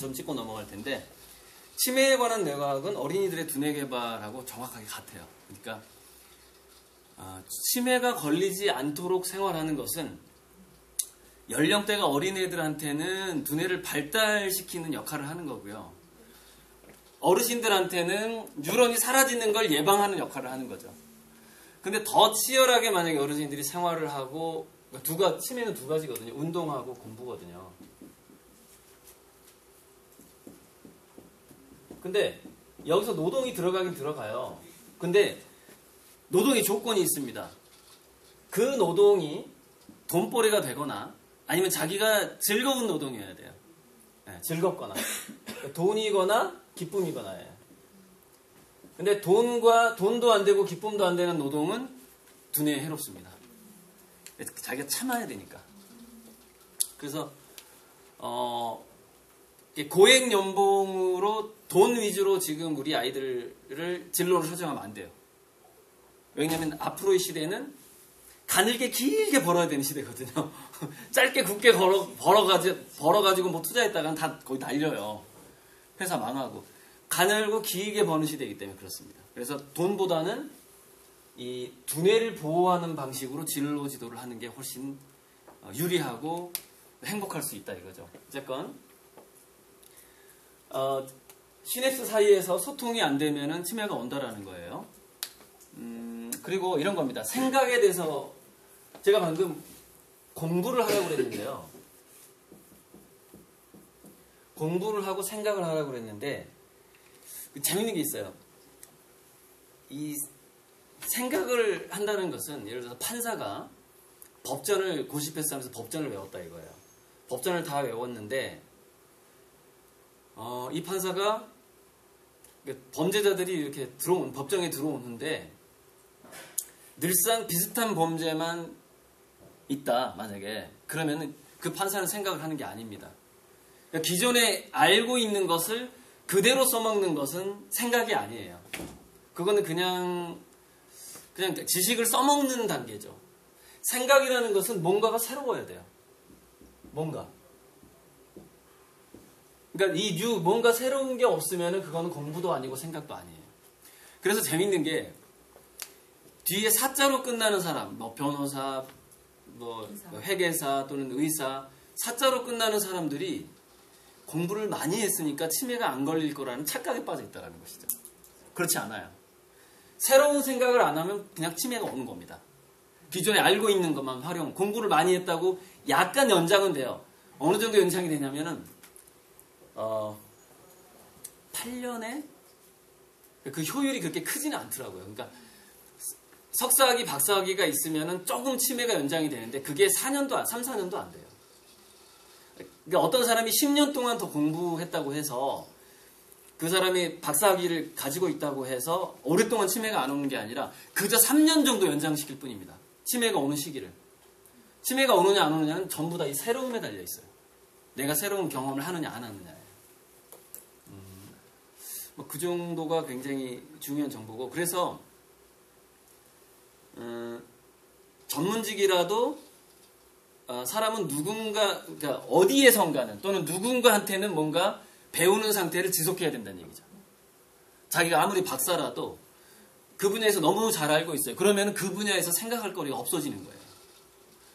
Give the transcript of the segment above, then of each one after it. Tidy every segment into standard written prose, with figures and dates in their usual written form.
좀 짚고 넘어갈 텐데, 치매에 관한 뇌과학은 어린이들의 두뇌 개발하고 정확하게 같아요. 그러니까 치매가 걸리지 않도록 생활하는 것은 연령대가 어린애들한테는 두뇌를 발달시키는 역할을 하는 거고요. 어르신들한테는 뉴런이 사라지는 걸 예방하는 역할을 하는 거죠. 근데 더 치열하게 만약에 어르신들이 생활을 하고, 치매는 두 가지거든요. 운동하고 공부거든요. 근데 여기서 노동이 들어가긴 들어가요. 근데 노동의 조건이 있습니다. 그 노동이 돈벌이가 되거나 아니면 자기가 즐거운 노동이어야 돼요. 네, 즐겁거나 돈이거나 기쁨이거나예요. 근데 돈도 안 되고 기쁨도 안 되는 노동은 두뇌에 해롭습니다. 자기가 참아야 되니까. 그래서 고액 연봉으로 돈 위주로 지금 우리 아이들을 진로를 설정하면 안 돼요. 왜냐하면 앞으로의 시대는 가늘게 길게 벌어야 되는 시대거든요. 짧게 굵게 벌어가지고 뭐 투자했다가는 다 거의 날려요. 회사 망하고. 가늘고 길게 버는 시대이기 때문에 그렇습니다. 그래서 돈보다는 이 두뇌를 보호하는 방식으로 진로 지도를 하는 게 훨씬 유리하고 행복할 수 있다 이거죠. 어쨌건 시냅스 사이에서 소통이 안 되면은 치매가 온다라는 거예요. 그리고 이런 겁니다. 생각에 대해서 제가 방금 공부를 하라고 그랬는데요. 공부를 하고 생각을 하라고 그랬는데 재밌는 게 있어요. 이 생각을 한다는 것은 예를 들어서 판사가 법전을 고시 패스하면서 법전을 외웠다 이거예요. 법전을 다 외웠는데 이 판사가 범죄자들이 이렇게 법정에 들어오는데 늘상 비슷한 범죄만 있다 만약에 그러면은 그 판사는 생각을 하는 게 아닙니다. 그러니까 기존에 알고 있는 것을 그대로 써먹는 것은 생각이 아니에요. 그거는 그냥 지식을 써먹는 단계죠. 생각이라는 것은 뭔가가 새로워야 돼요. 뭔가. 그러니까 뭔가 새로운 게 없으면은 그거는 공부도 아니고 생각도 아니에요. 그래서 재밌는 게 뒤에 사자로 끝나는 사람, 뭐 변호사, 뭐 회계사 또는 의사, 사자로 끝나는 사람들이 공부를 많이 했으니까 치매가 안 걸릴 거라는 착각에 빠져 있다는 것이죠. 그렇지 않아요. 새로운 생각을 안 하면 그냥 치매가 오는 겁니다. 기존에 알고 있는 것만 공부를 많이 했다고 약간 연장은 돼요. 어느 정도 연장이 되냐면은 8년에 그 효율이 그렇게 크지는 않더라고요. 그러니까 석사학위, 박사학위가 있으면은 조금 치매가 연장이 되는데 그게 3, 4년도 안 돼요. 그러니까 어떤 사람이 10년 동안 더 공부했다고 해서 그 사람이 박사학위를 가지고 있다고 해서 오랫동안 치매가 안 오는 게 아니라 그저 3년 정도 연장시킬 뿐입니다. 치매가 오는 시기를. 치매가 오느냐 안 오느냐는 전부 다 이 새로움에 달려 있어요. 내가 새로운 경험을 하느냐 안 하느냐예요. 그 정도가 굉장히 중요한 정보고 그래서 전문직이라도 사람은 그러니까 어디에선가는 또는 누군가한테는 뭔가 배우는 상태를 지속해야 된다는 얘기죠. 자기가 아무리 박사라도 그 분야에서 너무 잘 알고 있어요. 그러면 그 분야에서 생각할 거리가 없어지는 거예요.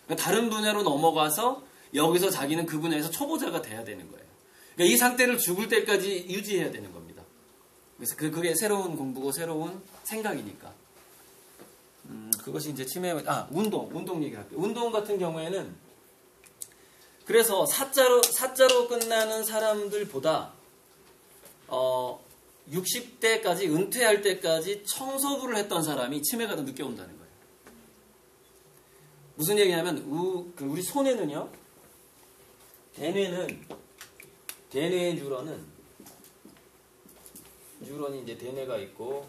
그러니까 다른 분야로 넘어가서 여기서 자기는 그 분야에서 초보자가 돼야 되는 거예요. 그러니까 이 상태를 죽을 때까지 유지해야 되는 겁니다. 그래서 그게 새로운 공부고 새로운 생각이니까. 그것이 이제 운동 얘기할게요. 운동 같은 경우에는 그래서 사자로 끝나는 사람들보다 60대까지 은퇴할 때까지 청소부를 했던 사람이 치매가 더 늦게 온다는 거예요. 무슨 얘기냐면 우리 손에는요. 대뇌의 뉴런이 이제 대뇌가 있고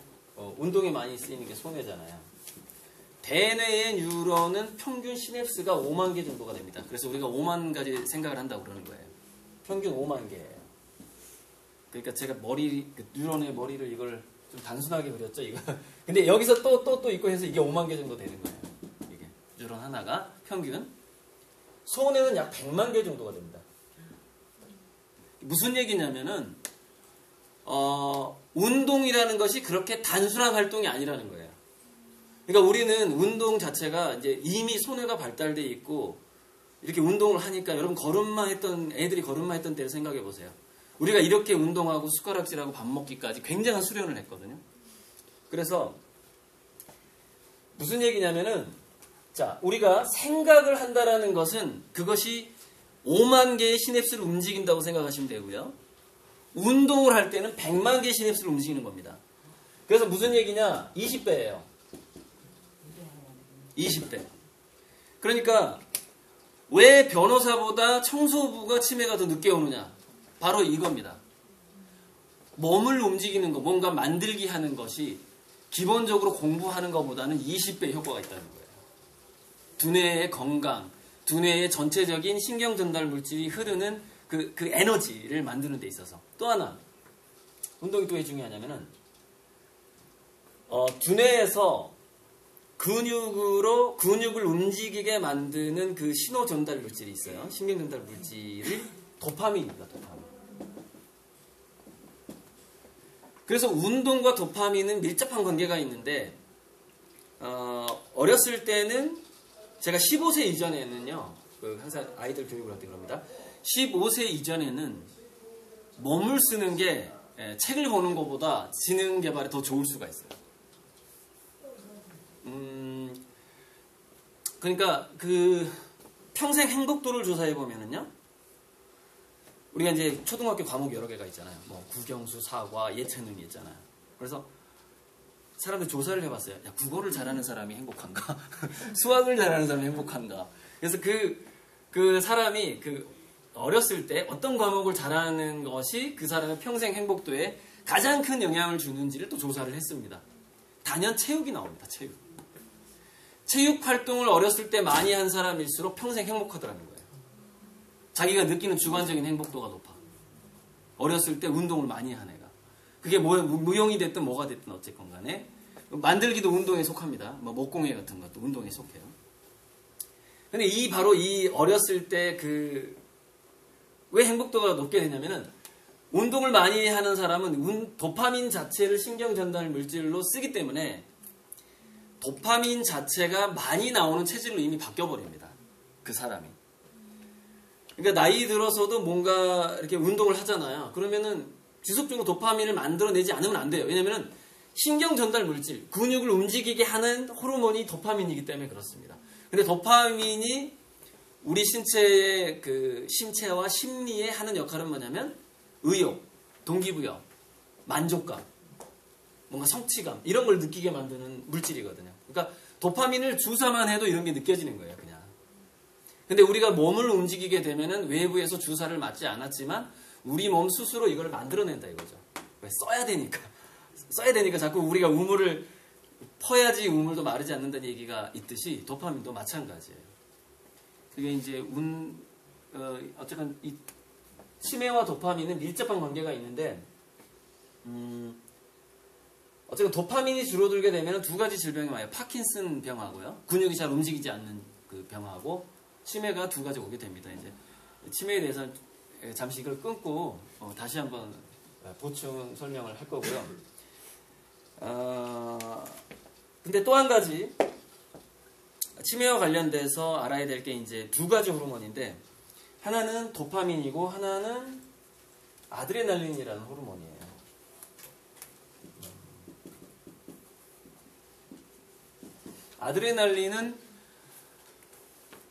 운동에 많이 쓰이는 게 손해잖아요. 대뇌의 뉴런은 평균 시냅스가 5만 개 정도가 됩니다. 그래서 우리가 5만 가지 생각을 한다고 그러는 거예요. 평균 5만 개예요. 그러니까 제가 뉴런의 머리를 이걸 좀 단순하게 그렸죠. 이거. 근데 여기서 또 있고 해서 이게 5만 개 정도 되는 거예요. 이게 뉴런 하나가 평균. 손에는 약 100만 개 정도가 됩니다. 무슨 얘기냐면은 운동이라는 것이 그렇게 단순한 활동이 아니라는 거예요. 그러니까 우리는 운동 자체가 이제 이미 손해가 발달돼 있고 이렇게 운동을 하니까 여러분 애들이 걸음마 했던 때를 생각해 보세요. 우리가 이렇게 운동하고 숟가락질하고 밥 먹기까지 굉장한 수련을 했거든요. 그래서 무슨 얘기냐면은 자, 우리가 생각을 한다라는 것은 그것이 5만 개의 시냅스를 움직인다고 생각하시면 되고요. 운동을 할 때는 100만 개의 시냅스를 움직이는 겁니다. 그래서 무슨 얘기냐? 20배예요. 20배. 그러니까 왜 변호사보다 청소부가 치매가 더 늦게 오느냐? 바로 이겁니다. 몸을 움직이는 거, 뭔가 만들기 하는 것이 기본적으로 공부하는 것보다는 20배 효과가 있다는 거예요. 두뇌의 건강, 두뇌의 전체적인 신경 전달 물질이 흐르는 그 에너지를 만드는 데 있어서. 또 하나, 운동이 또 왜 중요하냐면은, 두뇌에서 근육을 움직이게 만드는 그 신호 전달 물질이 있어요. 신경 전달 물질이 도파민입니다, 도파민. 그래서 운동과 도파민은 밀접한 관계가 있는데, 어렸을 때는 제가 15세 이전에는요, 항상 아이들 교육을 할 때 그럽니다. 15세 이전에는 몸을 쓰는 게 책을 보는 것보다 지능 개발에 더 좋을 수가 있어요. 그러니까 평생 행복도를 조사해 보면은요, 우리가 이제 초등학교 과목 여러 개가 있잖아요. 뭐 국영수, 사과, 예체능이 있잖아요. 그래서 사람들 조사를 해봤어요. 야, 국어를 잘하는 사람이 행복한가? 수학을 잘하는 사람이 행복한가? 그래서 그 사람이 어렸을 때 어떤 과목을 잘하는 것이 그 사람의 평생 행복도에 가장 큰 영향을 주는지를 또 조사를 했습니다. 단연 체육이 나옵니다. 체육 활동을 어렸을 때 많이 한 사람일수록 평생 행복하더라는 거예요. 자기가 느끼는 주관적인 행복도가 높아. 어렸을 때 운동을 많이 한 애가. 그게 무용이 됐든 뭐가 됐든 어쨌건 간에 만들기도 운동에 속합니다. 뭐 목공예 같은 것도 운동에 속해요. 근데 바로 이 어렸을 때 왜 행복도가 높게 되냐면은 운동을 많이 하는 사람은 도파민 자체를 신경 전달 물질로 쓰기 때문에 도파민 자체가 많이 나오는 체질로 이미 바뀌어버립니다. 그 사람이. 그러니까 나이 들어서도 뭔가 이렇게 운동을 하잖아요. 그러면은 지속적으로 도파민을 만들어내지 않으면 안 돼요. 왜냐면은 신경 전달 물질, 근육을 움직이게 하는 호르몬이 도파민이기 때문에 그렇습니다. 근데 도파민이 우리 신체의 신체와 심리에 하는 역할은 뭐냐면 의욕, 동기부여, 만족감, 뭔가 성취감 이런 걸 느끼게 만드는 물질이거든요. 그러니까 도파민을 주사만 해도 이런 게 느껴지는 거예요, 그냥. 근데 우리가 몸을 움직이게 되면은 외부에서 주사를 맞지 않았지만 우리 몸 스스로 이걸 만들어낸다 이거죠. 왜? 써야 되니까 자꾸 우리가 우물을 퍼야지 우물도 마르지 않는다는 얘기가 있듯이 도파민도 마찬가지예요. 그게 이제 어쨌든 이 치매와 도파민은 밀접한 관계가 있는데, 어쨌든 도파민이 줄어들게 되면 두 가지 질병이 와요. 파킨슨 병하고요. 근육이 잘 움직이지 않는 그 병하고 치매가 두 가지 오게 됩니다. 이제 치매에 대해서 잠시 이걸 끊고 다시 한번 보충 설명을 할 거고요. 근데 또 한 가지 치매와 관련돼서 알아야 될 게 이제 두 가지 호르몬인데, 하나는 도파민이고 하나는 아드레날린이라는 호르몬이에요. 아드레날린은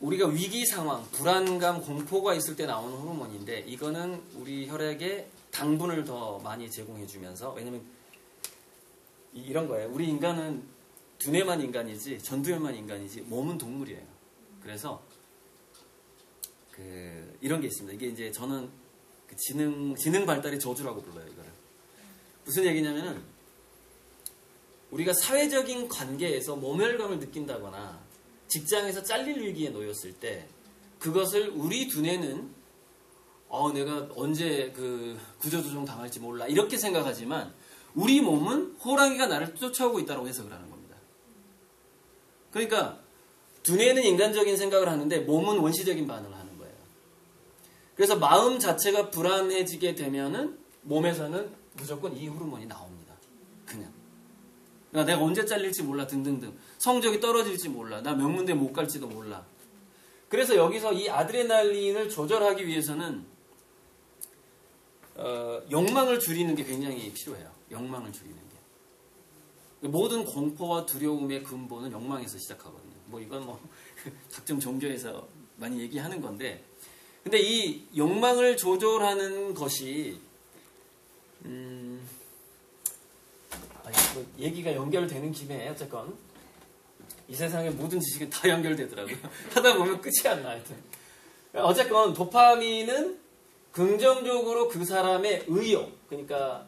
우리가 위기 상황, 불안감, 공포가 있을 때 나오는 호르몬인데, 이거는 우리 혈액에 당분을 더 많이 제공해주면서, 왜냐면 이런 거예요. 우리 인간은 두뇌만 인간이지 전두엽만 인간이지 몸은 동물이에요. 그래서 이런 게 있습니다. 이게 이제 저는 지능 발달의 저주라고 불러요. 이거를. 무슨 얘기냐면은 우리가 사회적인 관계에서 모멸감을 느낀다거나 직장에서 잘릴 위기에 놓였을 때 그것을 우리 두뇌는 내가 언제 구조조정 당할지 몰라 이렇게 생각하지만 우리 몸은 호랑이가 나를 쫓아오고 있다고 해석을 하는 겁니다. 그러니까 두뇌는 인간적인 생각을 하는데 몸은 원시적인 반응을 하는 거예요. 그래서 마음 자체가 불안해지게 되면은 몸에서는 무조건 이 호르몬이 나옵니다. 그냥. 그러니까 내가 언제 잘릴지 몰라 등등등. 성적이 떨어질지 몰라. 나 명문대 못 갈지도 몰라. 그래서 여기서 이 아드레날린을 조절하기 위해서는 욕망을 줄이는 게 굉장히 필요해요. 욕망을 줄이는 게. 모든 공포와 두려움의 근본은 욕망에서 시작하거든요. 뭐 이건 뭐 각종 종교에서 많이 얘기하는 건데, 근데 이 욕망을 조절하는 것이 뭐 얘기가 연결되는 김에 어쨌건 이 세상의 모든 지식은 다 연결되더라고요. 하다 보면 끝이 안 나. 하여튼 어쨌건 도파민은 긍정적으로 그 사람의 의욕, 그러니까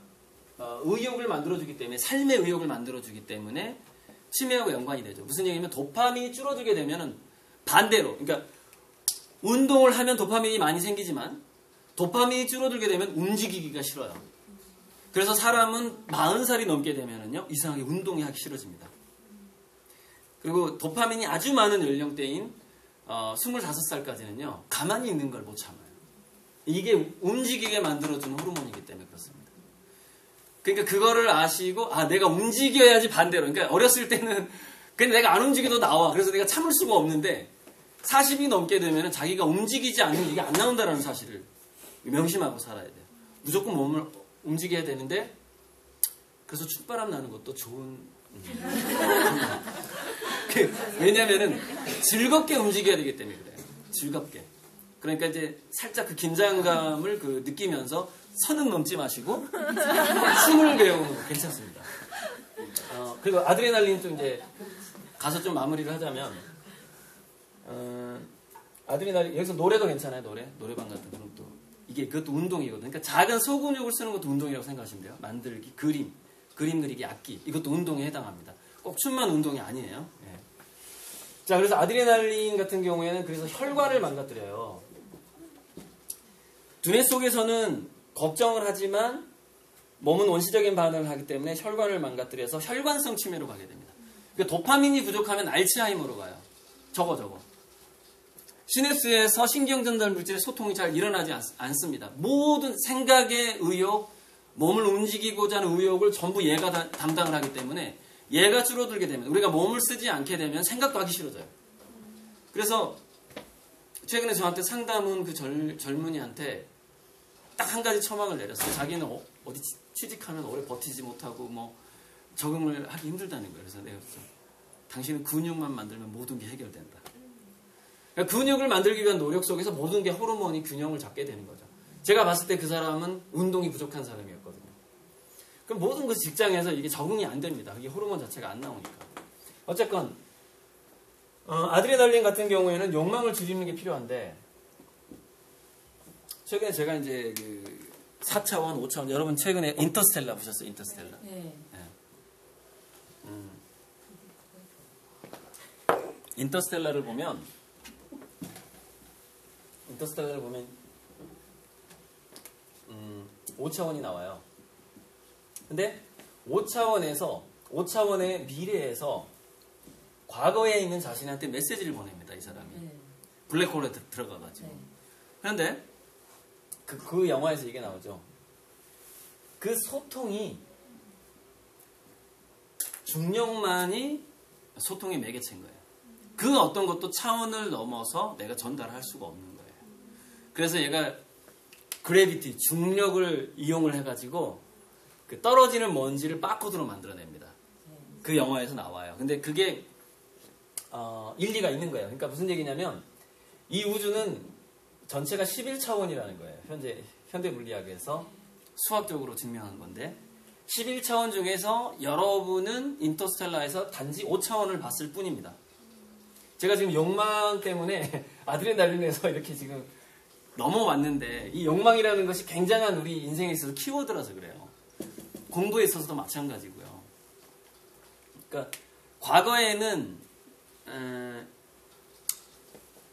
의욕을 만들어주기 때문에, 삶의 의욕을 만들어주기 때문에 치매하고 연관이 되죠. 무슨 얘기냐면 도파민이 줄어들게 되면은 반대로, 그러니까 운동을 하면 도파민이 많이 생기지만 도파민이 줄어들게 되면 움직이기가 싫어요. 그래서 사람은 40살이 넘게 되면은요, 이상하게 운동이 하기 싫어집니다. 그리고 도파민이 아주 많은 연령대인 25살까지는요, 가만히 있는 걸 못 참아요. 이게 움직이게 만들어주는 호르몬이기 때문에 그렇습니다. 그러니까 그거를 아시고, 내가 움직여야지 반대로. 그러니까 어렸을 때는 그냥 내가 안 움직여도 나와. 그래서 내가 참을 수가 없는데 40이 넘게 되면 자기가 움직이지 않으면 이게 안 나온다는 사실을 명심하고 살아야 돼요. 무조건 몸을 움직여야 되는데, 그래서 춥바람 나는 것도 좋은 왜냐면은 즐겁게 움직여야 되기 때문에 그래요. 즐겁게. 그러니까 이제 살짝 그 긴장감을 느끼면서 선은 넘지 마시고 숨을 배우는 거 괜찮습니다. 그리고 아드레날린 좀 이제 가서 좀 마무리를 하자면, 아드레날린, 여기서 노래도 괜찮아요. 노래방 같은 그런 또 이게 그것도 운동이거든요. 그러니까 작은 소근육을 쓰는 것도 운동이라고 생각하시면 돼요. 만들기, 그림 그리기, 악기, 이것도 운동에 해당합니다. 꼭 춤만 운동이 아니에요. 예. 자, 그래서 아드레날린 같은 경우에는 그래서 혈관을 망가뜨려요. 두뇌 속에서는 걱정을 하지만 몸은 원시적인 반응을 하기 때문에 혈관을 망가뜨려서 혈관성 치매로 가게 됩니다. 그러니까 도파민이 부족하면 알츠하이머로 가요. 저거. 시냅스에서 신경전달 물질의 소통이 잘 일어나지 않습니다. 모든 생각의 의욕, 몸을 움직이고자 하는 의욕을 전부 얘가 담당을 하기 때문에 얘가 줄어들게 되면, 우리가 몸을 쓰지 않게 되면 생각도 하기 싫어져요. 그래서 최근에 저한테 상담은 그 젊은이한테 딱 한 가지 처방을 내렸어요. 자기는 어디 취직하면 오래 버티지 못하고 뭐 적응을 하기 힘들다는 거예요. 그래서 내가 당신은 근육만 만들면 모든 게 해결된다. 그러니까 근육을 만들기 위한 노력 속에서 모든 게 호르몬이 균형을 잡게 되는 거죠. 제가 봤을 때 그 사람은 운동이 부족한 사람이었거든요. 그럼 모든 그 직장에서 이게 적응이 안 됩니다. 이게 호르몬 자체가 안 나오니까. 어쨌건 아드레날린 같은 경우에는 욕망을 줄이는 게 필요한데, 최근에 제가 이제 그 4차원, 5차원, 여러분 최근에 인터스텔라 보셨어요? 인터스텔라. 네. 인터스텔라를 보면 5차원이 나와요. 근데 5차원의 미래에서 과거에 있는 자신한테 메시지를 보냅니다, 이 사람이. 블랙홀에 들어가가지고. 그런데 그 영화에서 이게 나오죠. 그 소통이, 중력만이 소통의 매개체인 거예요. 그 어떤 것도 차원을 넘어서 내가 전달할 수가 없는 거예요. 그래서 얘가 그래비티, 중력을 이용을 해가지고 그 떨어지는 먼지를 바코드로 만들어냅니다. 그 영화에서 나와요. 근데 그게 일리가 있는 거예요. 그러니까 무슨 얘기냐면, 이 우주는 전체가 11차원이라는 거예요. 현대 물리학에서 수학적으로 증명한 건데, 11차원 중에서 여러분은 인터스텔라에서 단지 5차원을 봤을 뿐입니다. 제가 지금 욕망 때문에 아드레날린에서 이렇게 지금 넘어왔는데, 이 욕망이라는 것이 굉장한 우리 인생에 있어서 키워드라서 그래요. 공부에 있어서도 마찬가지고요. 그러니까 과거에는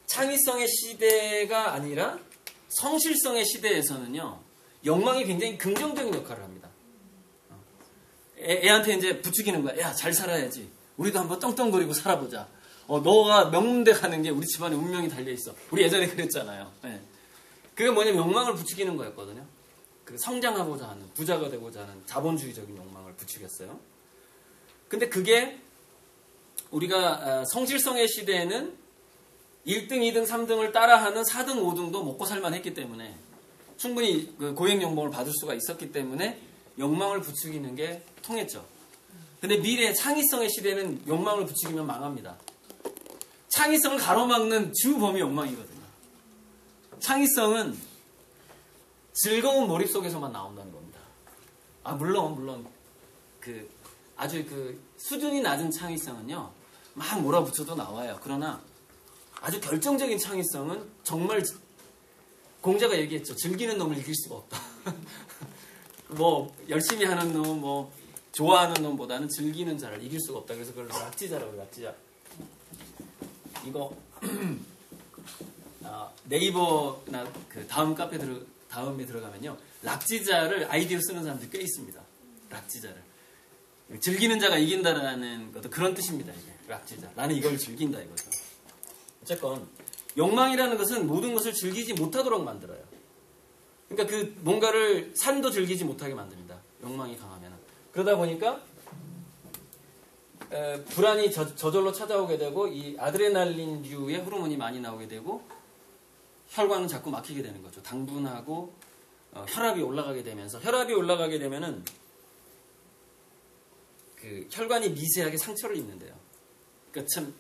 창의성의 시대가 아니라 성실성의 시대에서는요, 욕망이 굉장히 긍정적인 역할을 합니다. 애한테 이제 부추기는 거야. 야, 잘 살아야지. 우리도 한번 떵떵거리고 살아보자. 너가 명문대 가는 게 우리 집안의 운명이 달려있어. 우리 예전에 그랬잖아요. 네. 그게 뭐냐면 욕망을 부추기는 거였거든요. 그 성장하고자 하는, 부자가 되고자 하는 자본주의적인 욕망을 부추겼어요. 근데 그게 우리가 성실성의 시대에는 1등, 2등, 3등을 따라하는 4등, 5등도 먹고 살만 했기 때문에 충분히 그 고액연봉을 받을 수가 있었기 때문에 욕망을 부추기는 게 통했죠. 근데 미래 창의성의 시대는 욕망을 부추기면 망합니다. 창의성을 가로막는 주범이 욕망이거든요. 창의성은 즐거운 몰입속에서만 나온다는 겁니다. 물론 그 아주 그 수준이 낮은 창의성은요, 막 몰아붙여도 나와요. 그러나 아주 결정적인 창의성은 정말 공자가 얘기했죠. 즐기는 놈을 이길 수가 없다. 뭐 열심히 하는 놈, 뭐 좋아하는 놈보다는 즐기는 자를 이길 수가 없다. 그래서 그걸 락지자라고 해요. 락지자. 이거 네이버나 그 다음에 들어가면요, 락지자를 아이디어 쓰는 사람들이 꽤 있습니다. 락지자를 즐기는 자가 이긴다라는 것도 그런 뜻입니다. 이게 락지자. 나는 이걸 즐긴다 이거죠. 어쨌건 욕망이라는 것은 모든 것을 즐기지 못하도록 만들어요. 그러니까 그 뭔가를 삶도 즐기지 못하게 만듭니다. 욕망이 강하면. 그러다 보니까 불안이 저절로 찾아오게 되고 이 아드레날린류의 호르몬이 많이 나오게 되고 혈관은 자꾸 막히게 되는 거죠. 당분하고 혈압이 올라가게 되면서, 혈압이 올라가게 되면은 그 혈관이 미세하게 상처를 입는데요. 그러니까 참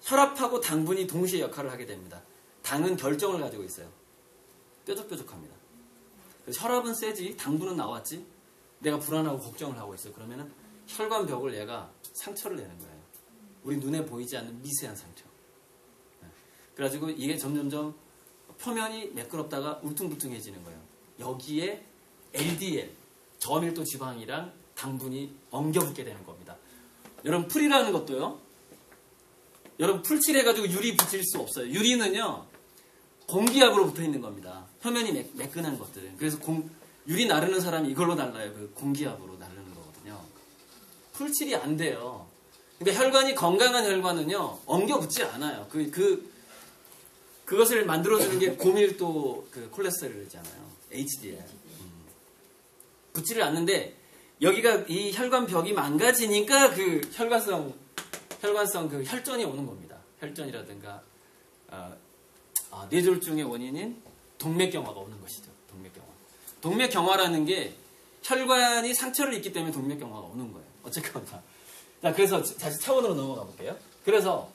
혈압하고 당분이 동시에 역할을 하게 됩니다. 당은 결정을 가지고 있어요. 뾰족뾰족합니다. 그래서 혈압은 세지, 당분은 나왔지, 내가 불안하고 걱정을 하고 있어요. 그러면은 혈관벽을 얘가 상처를 내는 거예요. 우리 눈에 보이지 않는 미세한 상처. 그래가지고 이게 점점점 표면이 매끄럽다가 울퉁불퉁해지는 거예요. 여기에 LDL, 저밀도 지방이랑 당분이 엉겨붙게 되는 겁니다. 여러분, 풀이라는 것도요, 여러분 풀칠해가지고 유리 붙일 수 없어요. 유리는요, 공기압으로 붙어 있는 겁니다. 표면이 매끈한 것들. 그래서 유리 나르는 사람이 이걸로 날라요. 그 공기압으로 나르는 거거든요. 풀칠이 안 돼요. 그러니까 혈관이, 건강한 혈관은요, 엉겨붙지 않아요. 그것을 만들어주는 게 고밀도 그 콜레스테롤이잖아요. HDL. 붙지를 않는데, 여기가 이 혈관벽이 망가지니까 그 혈관성 그 혈전이 오는 겁니다. 혈전이라든가 뇌졸중의 원인인 동맥경화가 오는 것이죠. 동맥경화라는 게 혈관이 상처를 입기 때문에 동맥경화가 오는 거예요. 어쨌거나. 자, 그래서 다시 차원으로 넘어가 볼게요. 그래서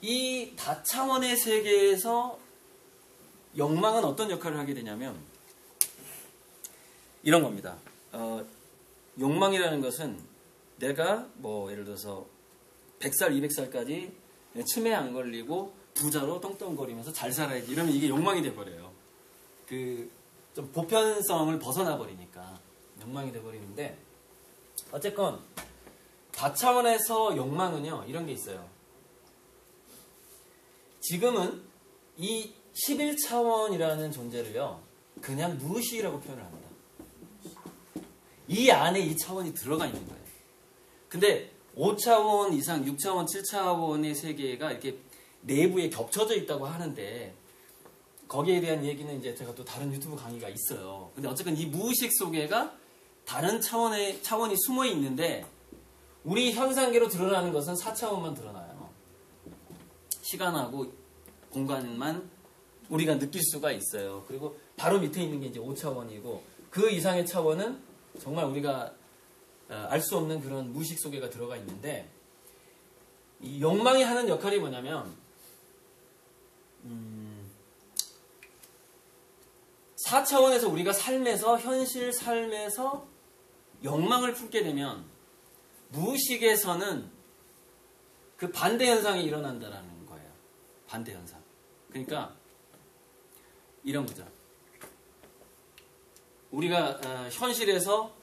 이 다차원의 세계에서 욕망은 어떤 역할을 하게 되냐면 이런 겁니다. 욕망이라는 것은 내가 뭐 예를 들어서 100살, 200살까지 치매 안 걸리고 부자로 떵떵거리면서 잘 살아야지, 이러면 이게 욕망이 돼버려요. 좀 보편성을 벗어나 버리니까 욕망이 돼버리는데, 어쨌건 다차원에서 욕망은요, 이런 게 있어요. 지금은 이 11차원이라는 존재를요, 그냥 무의식이라고 표현을 합니다. 이 안에 이 차원이 들어가 있는 거예요. 근데 5차원 이상, 6차원, 7차원의 세계가 이렇게 내부에 겹쳐져 있다고 하는데, 거기에 대한 얘기는 이제 제가 또 다른 유튜브 강의가 있어요. 근데 어쨌든 이 무의식 속에가 다른 차원이 숨어 있는데, 우리 현상계로 드러나는 것은 4차원만 드러나요. 시간하고 공간만 우리가 느낄 수가 있어요. 그리고 바로 밑에 있는 게 이제 5차원이고, 그 이상의 차원은 정말 우리가 알 수 없는 그런 무의식 속에가 들어가 있는데, 이 욕망이 하는 역할이 뭐냐면 4차원에서 우리가 삶에서, 현실 삶에서 욕망을 품게 되면 무의식에서는 그 반대 현상이 일어난다는 거예요. 반대 현상. 그러니까 이런 거죠. 우리가 현실에서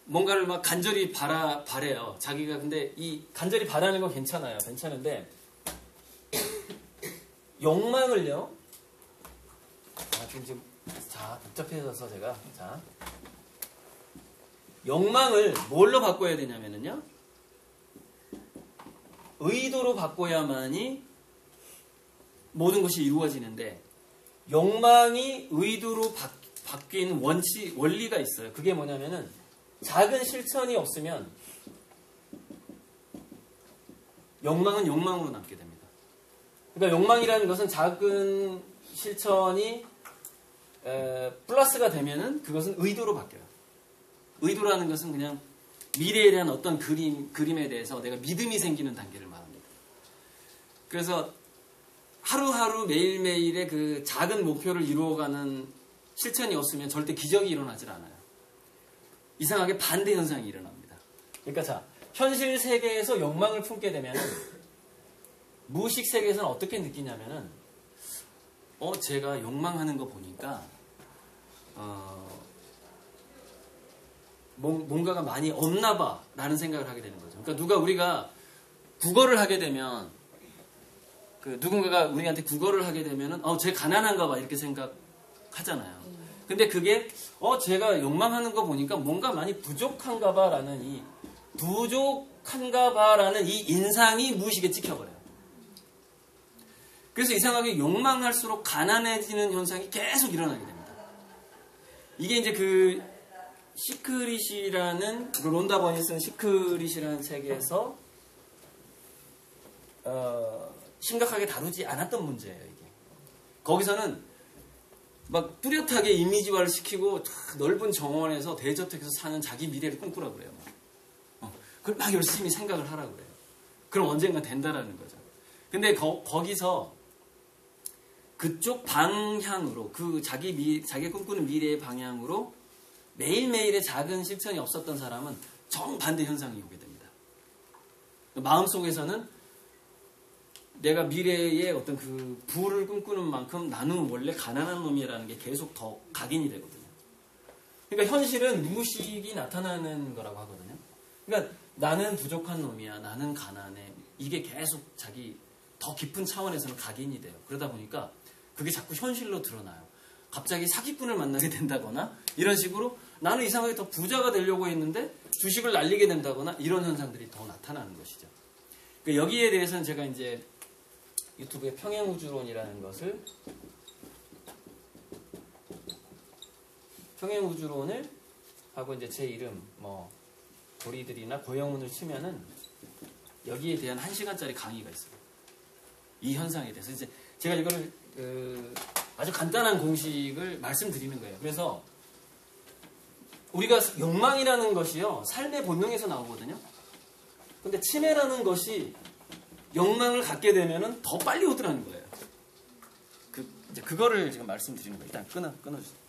뭔가를 막 간절히 바래요. 자기가. 근데 이 간절히 바라는 건 괜찮은데 욕망을요, 지금 복잡해져서 제가, 욕망을 뭘로 바꿔야 되냐면요, 의도로 바꿔야만이 모든 것이 이루어지는데, 욕망이 의도로 바뀌는 원리가 있어요. 그게 뭐냐면은 작은 실천이 없으면 욕망은 욕망으로 남게 됩니다. 그러니까 욕망이라는 것은 작은 실천이 플러스가 되면은 그것은 의도로 바뀌어요. 의도라는 것은 그냥 미래에 대한 어떤 그림에 대해서 내가 믿음이 생기는 단계를 말합니다. 그래서 하루하루 매일매일의 그 작은 목표를 이루어가는 실천이 없으면 절대 기적이 일어나질 않아요. 이상하게 반대 현상이 일어납니다. 그러니까 자, 현실 세계에서 욕망을 품게 되면 무의식 세계에서는 어떻게 느끼냐면은 제가 욕망하는 거 보니까 뭔가가 많이 없나 봐 라는 생각을 하게 되는 거죠. 그러니까 우리가 국어를 하게 되면 누군가가 우리한테 국어를 하게 되면은 쟤 가난한가 봐 이렇게 생각하잖아요. 근데 그게 제가 욕망하는 거 보니까 뭔가 많이 부족한가 봐라는 이 인상이 무의식에 찍혀버려요. 그래서 이상하게 욕망할수록 가난해지는 현상이 계속 일어나게 됩니다. 이게 이제 그 시크릿이라는 론다 번이 쓴 시크릿이라는 책에서 심각하게 다루지 않았던 문제예요. 이게 거기서는 막 뚜렷하게 이미지화를 시키고 넓은 정원에서 대저택에서 사는 자기 미래를 꿈꾸라고 그래요. 그걸 막 열심히 생각을 하라고 그래요. 그럼 언젠가 된다라는 거죠. 근데 거기서 그쪽 방향으로 자기 꿈꾸는 미래의 방향으로 매일매일의 작은 실천이 없었던 사람은 정반대 현상이 오게 됩니다. 마음속에서는 내가 미래의 어떤 그 부를 꿈꾸는 만큼 나는 원래 가난한 놈이라는 게 계속 더 각인이 되거든요. 그러니까 현실은 무의식이 나타나는 거라고 하거든요. 그러니까 나는 부족한 놈이야, 나는 가난해. 이게 계속 자기 더 깊은 차원에서는 각인이 돼요. 그러다 보니까 그게 자꾸 현실로 드러나요. 갑자기 사기꾼을 만나게 된다거나 이런 식으로 나는 이상하게 더 부자가 되려고 했는데 주식을 날리게 된다거나 이런 현상들이 더 나타나는 것이죠. 그러니까 여기에 대해서는 제가 이제 유튜브에 평행우주론이라는 것을 평행우주론을 하고 이제 제 이름 도리들이나 고영훈을 치면은 여기에 대한 1시간짜리 강의가 있어요. 이 현상에 대해서 이제 제가 이거를 아주 간단한 공식을 말씀드리는 거예요. 그래서 우리가 욕망이라는 것이요 삶의 본능에서 나오거든요. 근데 치매라는 것이 욕망을 갖게 되면은 더 빨리 오더라는 거예요. 이제 그거를 지금 말씀드리는 거예요. 일단 끊어주세요.